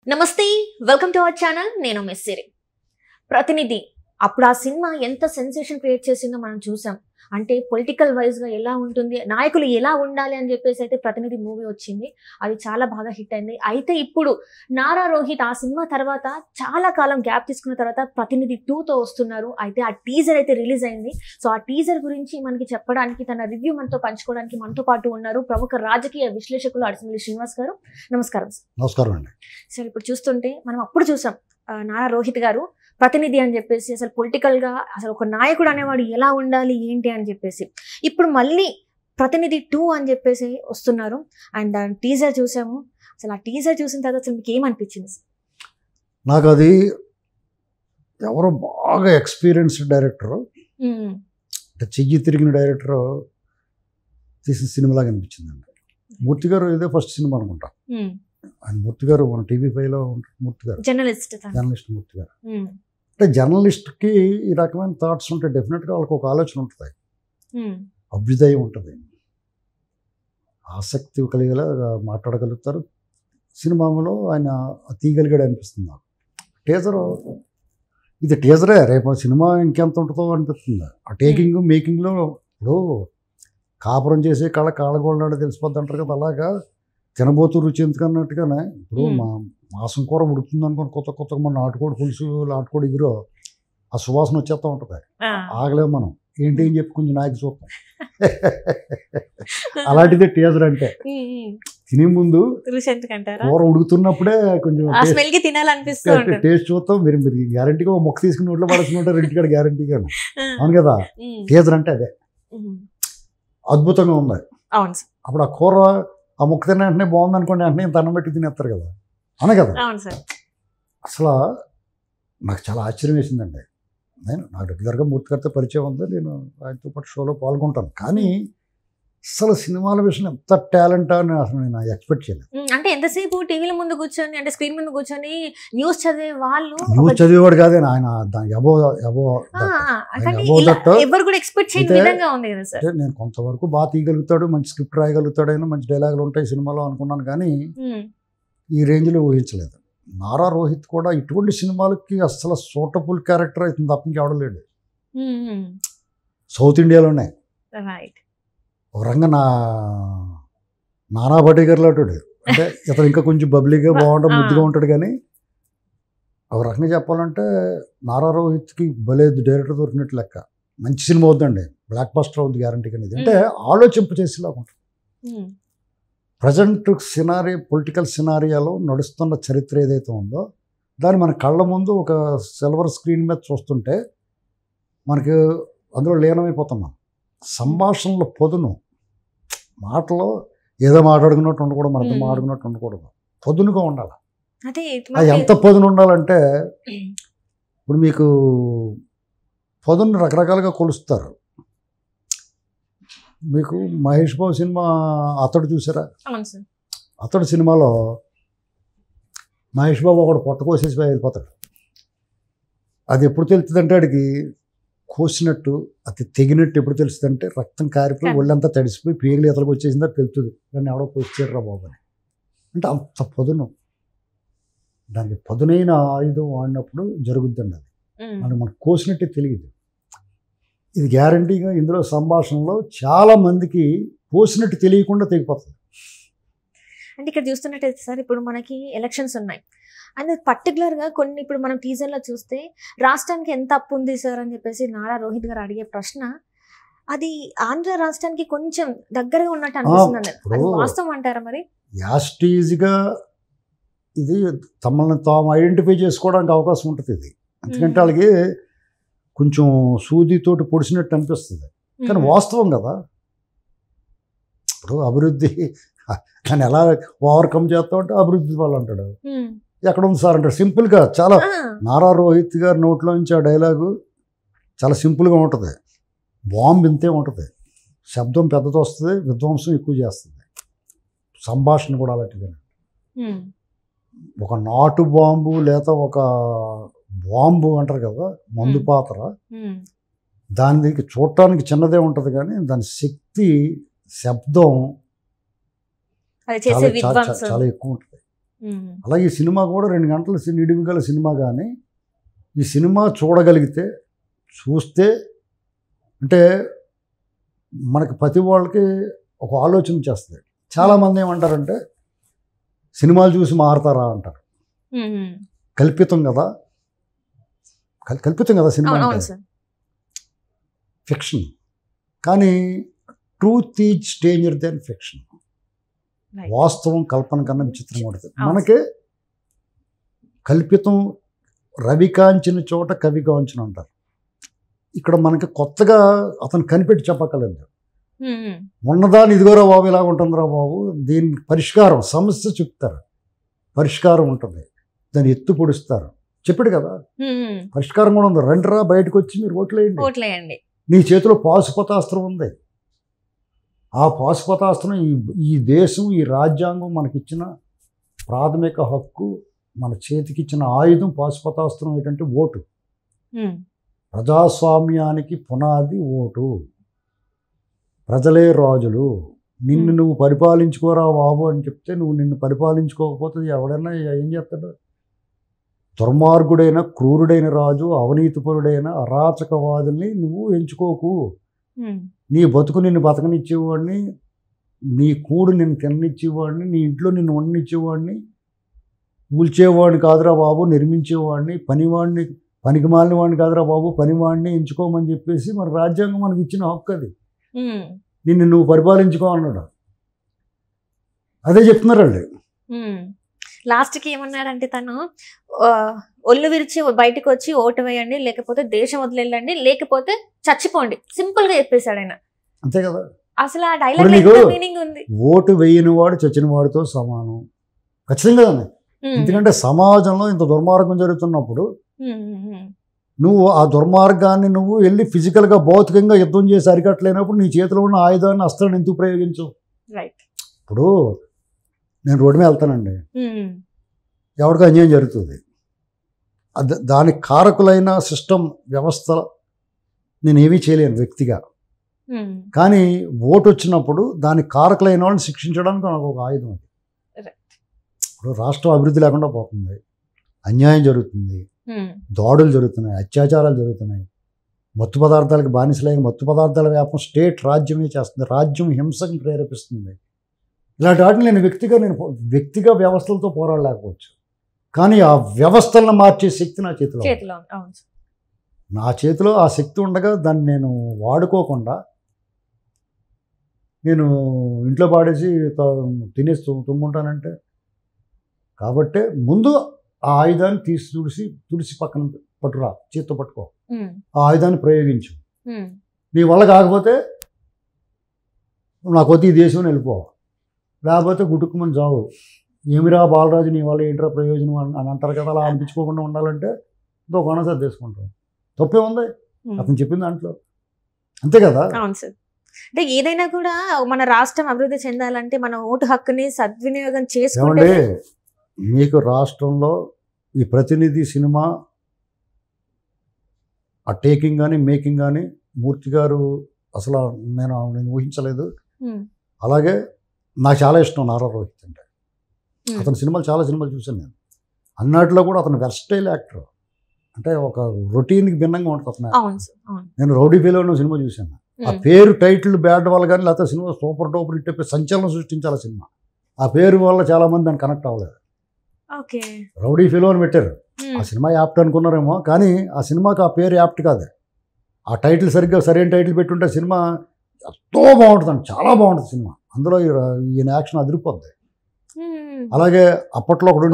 నమస్తే welcome to our channel నేను మెస్సిరి ప్రతినిధి అప్పుడు ఆ సినిమా ఎంత సెన్సేషన్ క్రియేట్ చేసిందో మనం చూసాం అంటే పొలిటికల్ వైజ్ గా ఎలా ఉంటుంది నాయకులు ఎలా ఉండాలి అని చెప్పేసి అయితే ప్రతినిధి మూవీ వచ్చింది అది చాలా బాగా హిట్ అయింది అయితే ఇప్పుడు నారా రోహిత్ ఆ సినిమా తర్వాత చాలా కాలం గ్యాప్ తీసుకున్న తర్వాత ప్రతినిధి 2 తో వస్తున్నారు అయితే ఆ టీజర్ అయితే రిలీజ్ అయింది సో ఆ టీజర్ గురించి మనకి చెప్పడానికి తన రివ్యూ మనతో పంచుకోవడానికి మనతో పాటు ఉన్నారు ప్రముఖ రాజకీయ విశ్లేషకులు అడిసిమిల్లి శ్రీనివాస్ గారు నమస్కారం సార్ నమస్కారం అండి సార్ ఇప్పుడు చూస్తుంటే మనం అప్పుడు చూసాం నారా రోహిత్ గారు ప్రతినిధి అని చెప్పేసి అసలు పొలిటికల్ గా అసలు ఒక నాయకుడు అనేవాడు ఎలా ఉండాలి ఏంటి అని చెప్పేసి ఇప్పుడు మళ్ళీ ప్రతినిధి 2 అని చెప్పేసి వస్తున్నారు అండ్ టీజర్ చూసాము అసలు ఆ టీజర్ చూసిన తర్వాత అసలు మీకు ఏమనిపించింది నాకు అది ఎవరో బాగా ఎక్స్పీరియన్స్డ్ డైరెక్టర్ అంటే చెయ్యి తిరిగిన డైరెక్టర్ తీసిన సినిమాలాగా అనిపించిందండి మూర్తి గారు ఇదే ఫస్ట్ సినిమా అనుకుంటా ఆయన మూర్తి గారు మన టీవీ5లో మూర్తి గారు జర్నలిస్ట్ మూర్తి గారు అంటే జర్నలిస్ట్కి ఈ రకమైన థాట్స్ ఉంటాయి డెఫినెట్గా వాళ్ళకి ఒక ఆలోచన ఉంటుంది అభ్యుదయం ఉంటుంది ఆసక్తి కలిగేలా మాట్లాడగలుగుతారు సినిమాలో ఆయన తీయగలిగాడు అనిపిస్తుంది నాకు ఇది టీజరే రేపు సినిమా ఇంకెంత ఉంటుందో అనిపిస్తుంది ఆ టేకింగ్ మేకింగ్లో ఇప్పుడు కాపురం చేసే కాళ్ళగోళ్ళ తెలిసిపోద్ది అంటారు కదా అలాగా తినబోతూ రుచి ఎందుకన్నట్టుగానే ఇప్పుడు మాంసం కూర ఉడుకుతుంది అనుకోని కొత్తగా మన నాటుకోడి పులుసు నాటుకోడి ఎగురో ఆ సువాసన వచ్చేస్తూ ఉంటుంది ఆగలేము మనం ఏంటి అని చెప్పి కొంచెం నాయకు చూస్తాం అలాంటిదే టీజర్ అంటే తినే ముందు కూర ఉడుకుతున్నప్పుడే కొంచెం టేస్ట్ చూస్తాం మీరు గ్యారంటీగా మొక్క తీసుకుని నోట్లో పడాల్సిన ఉంటారు ఇంటికాడ గ్యారంటీగా అవును కదా టీజర్ అంటే అదే అద్భుతంగా ఉంది అప్పుడు ఆ కూర ఆ ముక్క తిన్న వెంటనే బాగుంది అనుకోండి వెంటనే దండం పెట్టి తినేస్తారు కదా అనే కదా అసలు నాకు చాలా ఆశ్చర్యం వేసిందండి నాకు రెగ్యులర్గా మూర్తి గారితో పరిచయం ఉంది నేను ఆయనతో పాటు షోలో పాల్గొంటాను కానీ అసలు సినిమాల విషయం ఎంత టాలెంట్ అని అసలు నేను ఎక్స్పెక్ట్ చేయలేదు అంటే ఎంతసేపు టీవీల ముందు కూర్చొని అంటే స్క్రీన్ ముందు కూర్చొని న్యూస్ చదివే వాళ్ళు న్యూస్ చదివేవాడు కాదే ఆయన నేను కొంతవరకు బాగా తీయగలుగుతాడు మంచి స్క్రిప్ట్ రాయగలుగుతాడు అయినా మంచి డైలాగులు ఉంటాయి సినిమాలో అనుకున్నాను కానీ ఈ రేంజ్లో ఊహించలేదు నారా రోహిత్ కూడా ఇటువంటి సినిమాలకి అసలు సూటబుల్ క్యారెక్టర్ అవుతుంది తప్ప ఇంకెవడం లేడు సౌత్ ఇండియాలోనే ఒక రంగా నానా పటేకర్లు అంటాడు అంటే ఇతను ఇంకా కొంచెం బబ్లీగా బాగుంటాడు ముద్దుగా ఉంటాడు కానీ ఒక రకంగా చెప్పాలంటే నారా రోహిత్కి భలే డైరెక్టర్ దొరికినట్టు లెక్క మంచి సినిమా అవుతుందండి బ్లాక్ బస్టర్ అవుతుంది గ్యారంటీగా అనేది అంటే ఆలోచింప చేసేలాగా ఉంటుంది ప్రజెంట్ పొలిటికల్ సినారియాలో నడుస్తున్న చరిత్ర ఏదైతే ఉందో దాన్ని మన కళ్ళ ముందు ఒక సిల్వర్ స్క్రీన్ మీద చూస్తుంటే మనకి అందులో లీనమైపోతున్నాం సంభాషణల పొదును మాటలో ఏదో మాట్లాడుకున్నట్టు ఉండకూడదు మనతో మాట్లాడుకున్నట్టు ఉండకూడదు పొదునుగా ఉండాలి అది ఎంత పొదును ఉండాలంటే ఇప్పుడు మీకు పొదును రకరకాలుగా కొలుస్తారు మీకు మహేష్ బాబు సినిమా అతడు చూసారా అతడు సినిమాలో మహేష్ బాబు ఒకడు పొట్ట కోసేసి వెళ్ళిపోతాడు అది ఎప్పుడు తెలుస్తుందంటే వాడికి కోసినట్టు అది తెగినట్టు ఎప్పుడు తెలుస్తుందంటే రక్తం కారిపోయి ఒళ్ళంతా తడిసిపోయి పేగులు ఎతలకు వచ్చేసిందా తెలుస్తుంది దాన్ని ఎవడో కోసారా బాబు అని అంటే అంత పొదును దానికి పదునైన ఆయుధం వాడినప్పుడు జరుగుద్దండి అది అది మనకు కోసినట్టే తెలియదు ఇది గ్యారంటీగా ఇందులో సంభాషణలో చాలా మందికి కోసినట్టు తెలియకుండా తెగిపోతుంది అంటే ఇక్కడ చూస్తున్నట్టయితే సార్ ఇప్పుడు మనకి ఎలక్షన్స్ ఉన్నాయి అండ్ పర్టికులర్గా కొన్ని ఇప్పుడు మనం టీజర్లో చూస్తే రాష్ట్రానికి ఎంత అప్పు ఉంది సార్ అని చెప్పేసి నారా రోహిత్ గారు అడిగే ప్రశ్న అది ఆంధ్ర రాష్ట్రానికి కొంచెం దగ్గరగా ఉన్నట్టు అనిపిస్తుంది వాస్తవం అంటారా మరి యాస్టీజ్గా ఇది తమల్ని తాము ఐడెంటిఫై చేసుకోవడానికి అవకాశం ఉంటుంది ఇది ఎందుకంటే వాళ్ళకి కొంచెం సూదితోటి పొడిచినట్టు అనిపిస్తుంది కానీ వాస్తవం కదా ఇప్పుడు అభివృద్ధి కానీ ఎలా ఓవర్కమ్ చేస్తావు అంటే అభివృద్ధి వాళ్ళు అంటాడు ఎక్కడ ఉంది సార్ అంటాడు సింపుల్గా చాలా నారా రోహిత్ గారి నోట్లో నుంచి ఆ డైలాగు చాలా సింపుల్గా ఉంటుంది బాంబు ఇంతే ఉంటుంది శబ్దం పెద్దది వస్తుంది విధ్వంసం ఎక్కువ చేస్తుంది సంభాషణ కూడా అలాంటిదే ఒక నాటు బాంబు లేదా ఒక బాంబు అంటారు కదా మందు పాత్ర దానికి చూడటానికి చిన్నదే ఉంటుంది కానీ దాని శక్తి శబ్దం చాలా ఎక్కువ ఉంటుంది అలాగే ఈ సినిమా కూడా 2 గంటల నిడివిగల సినిమా. కానీ ఈ సినిమా చూడగలిగితే చూస్తే అంటే మనకి ప్రతి వాళ్ళకి ఒక ఆలోచన చేస్తుంది. చాలామంది ఏమంటారంటే సినిమాలు చూసి మారతారా అంటారు. కల్పితం కదా, కల్పితం కదా సినిమా అంటే, ఫిక్షన్. కానీ truth is stranger then fiction. వాస్తవం కల్పన కన్నా విచిత్రంగా ఉంటుంది. మనకి కల్పితం రవి కాంచిన చోట కవి కాంచిన అంటారు. ఇక్కడ మనకి కొత్తగా అతను కనిపెట్టి చెప్పక్కర్లేదు. ఉన్నదాన్ని ఇదిగోరా బాబు ఇలా ఉంటుందిరా బాబు, దీని పరిష్కారం సమస్య చెప్తారు, పరిష్కారం ఉంటుంది, దాన్ని ఎత్తు పొడుస్తారు. చెప్పాడు కదా పరిష్కారం కూడా ఉంది. రండిరా బయటకు వచ్చి మీరు ఓట్లేయండి. నీ చేతిలో పాశుపతాస్త్రం ఉంది. ఆ పాశుపతాస్త్రం ఈ దేశం, ఈ రాజ్యాంగం మనకిచ్చిన ప్రాథమిక హక్కు, మన చేతికిచ్చిన ఆయుధం పాశుపతాస్త్రం ఏంటంటే ఓటు. ప్రజాస్వామ్యానికి పునాది ఓటు. ప్రజలే రాజులు. నిన్ను నువ్వు పరిపాలించుకోరా బాబు అని చెప్తే నువ్వు నిన్ను పరిపాలించుకోకపోతే ఎవడైనా ఏం చేస్తాడు? దుర్మార్గుడైన క్రూరుడైన రాజు, అవినీతిపరుడైన అరాచకవాదుల్ని నువ్వు ఎంచుకోకు. నీ బతుకు నిన్ను బతకనిచ్చేవాడిని, నీ కూడు నిన్ను తిననిచ్చేవాడిని, నీ ఇంట్లో నిన్ను వండనిచ్చేవాడిని, కూల్చేవాడిని కాదురా బాబు, నిర్మించేవాడిని, పనివాడిని, పనికి మాలిన వాడిని కాదురా బాబు, పనివాడిని ఎంచుకోమని చెప్పేసి మన రాజ్యాంగం మనకి ఇచ్చిన హక్కు అది. నిన్ను నువ్వు పరిపాలించుకో అన్నాడు. అదే చెప్తున్నారు వాళ్ళు. లాస్ట్కి ఏమన్నాడంటే తను ఒళ్ళు విరిచి బయటకు వచ్చి ఓటు వేయండి, లేకపోతే దేశం వదిలేయండి, లేకపోతే చచ్చిపోండి, సింపుల్ గా చెప్పేశాడు ఆయన. అంతే కదా. అసలు ఆ డైలాగ్ మీనింగ్ ఉంది. ఓటు వేయని వాడు చచ్చిన వాడితో సమానం. ఖచ్చితంగా. ఎందుకంటే సమాజంలో ఇంత దుర్మార్గం జరుగుతున్నప్పుడు నువ్వు ఆ దుర్మార్గాన్ని నువ్వు వెళ్ళి ఫిజికల్గా భౌతికంగా యుద్ధం చేసి అరికట్టలేనప్పుడు నీ చేతిలో ఉన్న ఆయుధాన్ని అస్త్రాన్ని ఎందుకు ప్రయోగించవు? ఇప్పుడు నేను రోడ్డు మీద వెళ్తానండి, ఎవరికి అన్యాయం జరుగుతుంది, దానికి కారకులైన సిస్టమ్ వ్యవస్థ నేను ఏమీ చేయలేను వ్యక్తిగా. కానీ ఓటు వచ్చినప్పుడు దానికి కారకులైన వాళ్ళని శిక్షించడానికి నాకు ఒక ఆయుధం అది. ఇప్పుడు రాష్ట్రం అభివృద్ధి లేకుండా పోతుంది, అన్యాయం జరుగుతుంది, దాడులు జరుగుతున్నాయి, అత్యాచారాలు జరుగుతున్నాయి, మత్తు పదార్థాలకు బానిసలైన మత్తు పదార్థాల వ్యాపం స్టేట్ రాజ్యమే చేస్తుంది, రాజ్యం హింసకు ప్రేరేపిస్తుంది. ఇలాంటి వాటిని నేను వ్యక్తిగా వ్యవస్థలతో పోరాడలేకపోవచ్చు, కానీ ఆ వ్యవస్థలను మార్చే శక్తి నా చేతిలో. నా చేతిలో ఆ శక్తి ఉండగా దాన్ని నేను వాడుకోకుండా నేను ఇంట్లో పాడేసి తినేసి తుమ్ముంటానంటే, కాబట్టి ముందు ఆ ఆయుధాన్ని తుడిసి పక్కన పట్టురా, చేత్తో పట్టుకో, ఆ ఆయుధాన్ని ప్రయోగించు. నీ వల్ల కాకపోతే నాకు వద్దు ఈ దేశం వెళ్ళిపో, లేకపోతే గుట్టుకుమని చావు. ఏమిరా బాలరాజు నీ వల్ల ఏంట్రా ప్రయోజనం అని అంటారు కదా. అలా అనిపించుకోకుండా ఉండాలంటే ఇంకో కొనసారి తీసుకుంటాం. తప్పే ఉంది అతను చెప్పిన దాంట్లో, అంతే కదా. అవును సార్. అంటే ఏదైనా కూడా మన రాష్ట్రం అభివృద్ధి చెందాలంటే మన ఓటు హక్కుని సద్వినియోగం చేసుకోండి. మీకు రాష్ట్రంలో ఈ ప్రతినిధి సినిమా ఆ టేకింగ్ కానీ మేకింగ్ కానీ మూర్తి గారు అసలు నేను ఊహించలేదు. అలాగే నాకు చాలా ఇష్టం నారా రోహిత్ అంటే. అతని సినిమాలు చాలా సినిమాలు చూశాను నేను. అన్నట్లో కూడా అతను వెర్సటైల్ యాక్టర్, అంటే ఒక రొటీన్కి భిన్నంగా ఉంటుంది అతను. నేను రౌడీ ఫెలో సినిమా చూశాను. ఆ పేరు టైటిల్ బ్యాడ్ వల్ల కానీ లేకపోతే సినిమా సూపర్ డూపర్ హిట్ అయిపోయి సంచలనం సృష్టించాలి సినిమా. ఆ పేరు వల్ల చాలా మంది దాన్ని కనెక్ట్ అవ్వలేదు. రౌడీ ఫెలో అని పెట్టారు. ఆ సినిమా యాప్ట్ అనుకున్నారేమో, కానీ ఆ సినిమాకి ఆ పేరు యాప్ట్ కాదు. ఆ టైటిల్ సరైన టైటిల్ పెట్టుంటే సినిమా ఎంతో బాగుంటుంది, చాలా బాగుంటుంది సినిమా. అందులో ఈయన యాక్షన్ అదిరిపోద్ది. అలాగే అప్పట్లో ఒకటి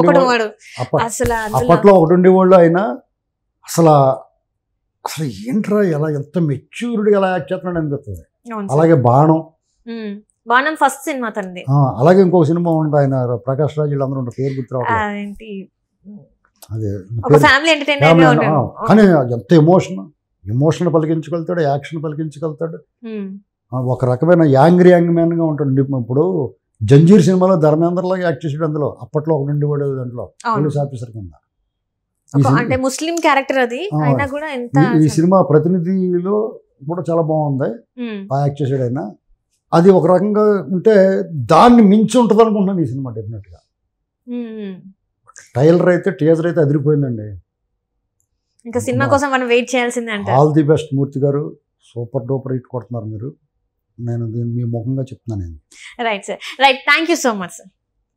ఉండేవాళ్ళు, ఆయన అసలు ఏంట్రా ఎలా ఎంత మెచ్యూరిటీ ఎలా యాక్ట్ చేస్తున్నాడు అనిపిస్తుంది. అలాగే బాణం ఫస్ట్ సినిమా తంది. అలాగే ఇంకొక సినిమా ఉంటుంది ఆయన ప్రకాష్ రాజ్ వీళ్ళందరూ ఉంటారు, పేరు గుర్తురావట్లేదు. కానీ ఎంత ఎమోషన్ పలికించగలుగుతాడు, యాక్షన్ పలికించగలుగుతాడు. ఒక రకమైన యాంగ్ మ్యాన్గా ఉంటాడు. ఇప్పుడు జంజీర్ సినిమాలో ధర్మేంద్రలాగా యాక్ట్ చేసాడు. అందులో అప్పట్లో ఒక నుండి వాడు దాంట్లో పోలీస్ ఆఫీసర్ కింద. అంటే ముస్లిం క్యారెక్టర్ అది. ఈ సినిమా ప్రతినిధిలో కూడా చాలా బాగుంది, యాక్ట్ చేసాడు ఆయన. అది ఒక రకంగా ఉంటే దాన్ని మించి ఉంటుంది అనుకుంటున్నాను ఈ సినిమా డెఫినెట్గా. ట్రైలర్ అయితే టీజర్ అయితే అదిరిపోయిందండి. ఇంకా సినిమా కోసం మనం వెయిట్ చేయాల్సిందే అంటారు. ఆల్ ది బెస్ట్ మూర్తి గారు, సూపర్ డూపర్ హిట్ కొడుతున్నారు మీరు. నేను దీన్ని మీ ముఖంగా చెప్తున్నాను. Right sir, right. Thank you so much sir.